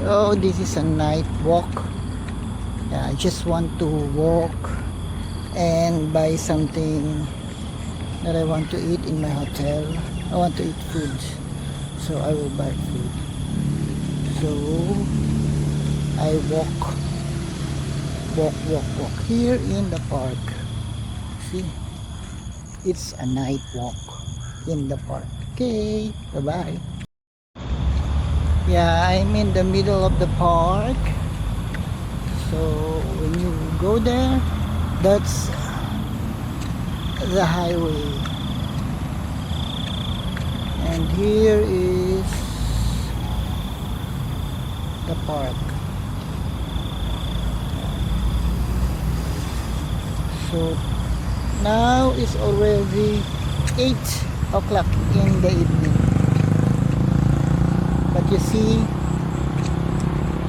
Oh, this is a night walk. Yeah, I just want to walk and buy something that I want to eat in my hotel. I want to eat food, so I will buy food. So I walk here in the park. See, it's a night walk in the park. Okay, bye bye. Yeah, I'm in the middle of the park. So when you go there, that's the highway, and here is the park. So now it's already 8 o'clock in the evening, but you see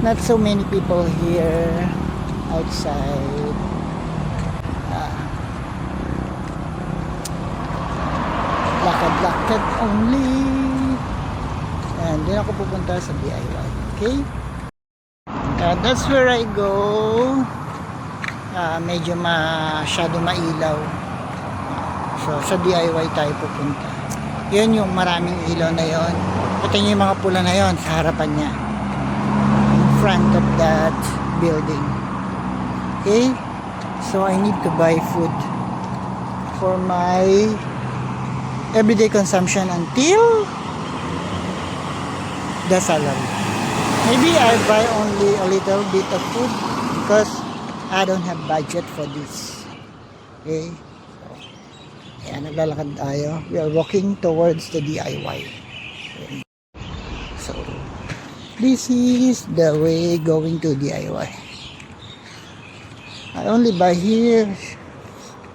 not so many people here outside. Lakad-lakad only, and then ako pupunta sa DIY. Okay, that's where I go. Medyo masyado mailaw, so sa DIY tayo pupunta. Yun yung maraming ilaw na yon. Ito yung mga pula na yon sa harapan niya, in front of that building. Okay, so I need to buy food for my everyday consumption until the salary. Maybe I buy only a little bit of food because I don't have budget for this. Okay, so ayan, naglalakad tayo. We are walking towards the DIY. Okay. So this is the way going to DIY. I only buy here,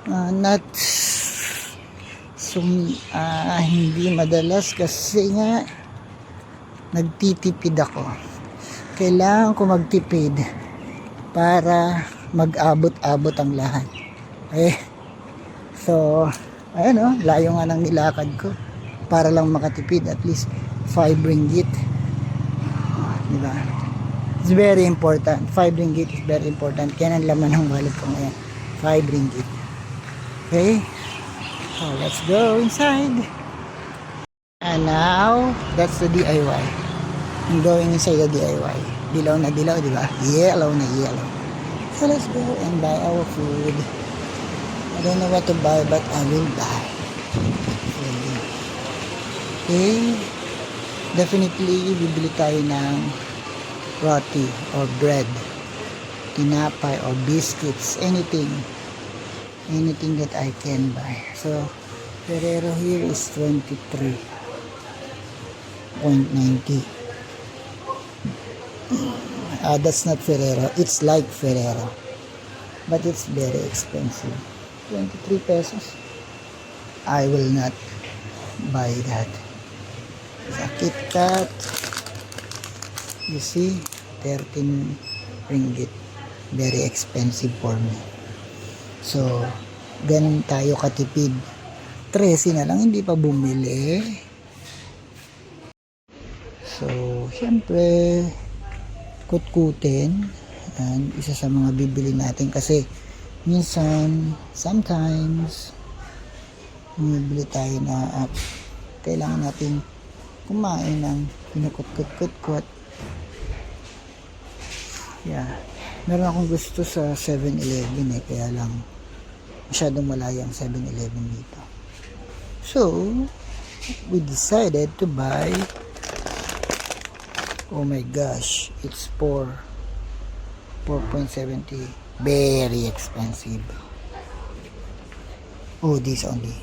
not hindi madalas kasi nga nagtitipid ako. Kailangan ko magtipid para mag-abot-abot ang lahat. Okay? So ayun, layo nga ng nilakad ko para lang makatipid at least 5 ringgit. Diba? It's very important. 5 ringgit is very important. Kaya ang laman ng wallet ko ngayon, 5 ringgit. Okay? So let's go inside. And now that's the DIY. I'm going inside the DIY. Dilaw na dilaw, di ba? Yellow na yellow. So let's go and buy our food. I don't know what to buy, but I will buy. Okay. Definitely bibili tayo ng roti or bread, tinapay or biscuits, anything that I can buy. So Ferrero here is 23.90. That's not Ferrero, it's like Ferrero, but it's very expensive. 23 pesos. I will not buy that. Sa KitKat, you see, 13 ringgit. Very expensive for me. So ganun tayo katipid. 13 na lang, hindi pa bumili. So syempre kutkutin, and isa sa mga bibili natin kasi minsan, sometimes bumibili tayo na kailangan natin kumain ng pinukut-kut-kut. Yeah, meron akong gusto sa 7-Eleven kaya lang masyadong malayo ang 7-Eleven dito. So we decided to buy, oh my gosh, it's 4.70, very expensive. Oh, this only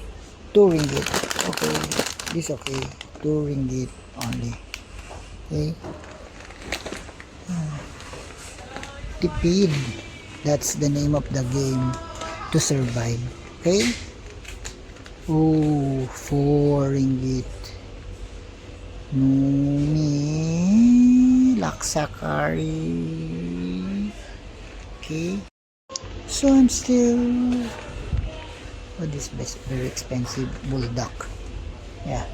2 ringgit. Okay, this okay, 2 ringgit only. Okay, tipid, that's the name of the game, to survive. Okay. Oh, 4 ringgit. Numi laksa curry. Okay, so I'm still, this is very expensive, bulldog. Yeah,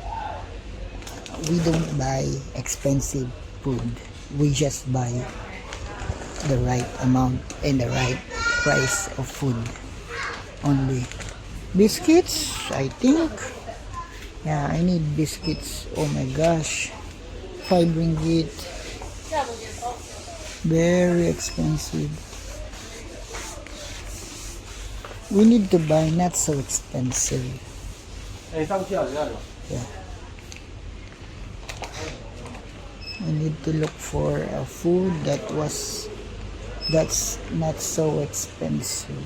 we don't buy expensive food we just buy the right amount and the right price of food only. Biscuits, I think. Yeah, I need biscuits. Oh my gosh. 5 ringgit. Very expensive. We need to buy not so expensive. Yeah. I need to look for a food that's not so expensive.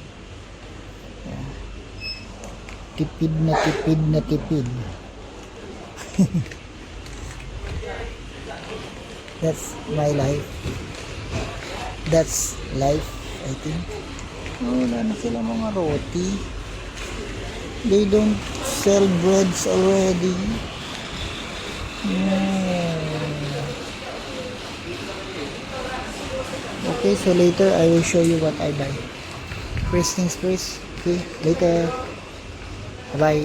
Yeah. Tipid na tipid na tipid. That's my life. That's life, I think. Oh, wala na sila mga roti. They don't sell breads already. Okay, so later I will show you what I buy. First things first. Okay, later. Bye.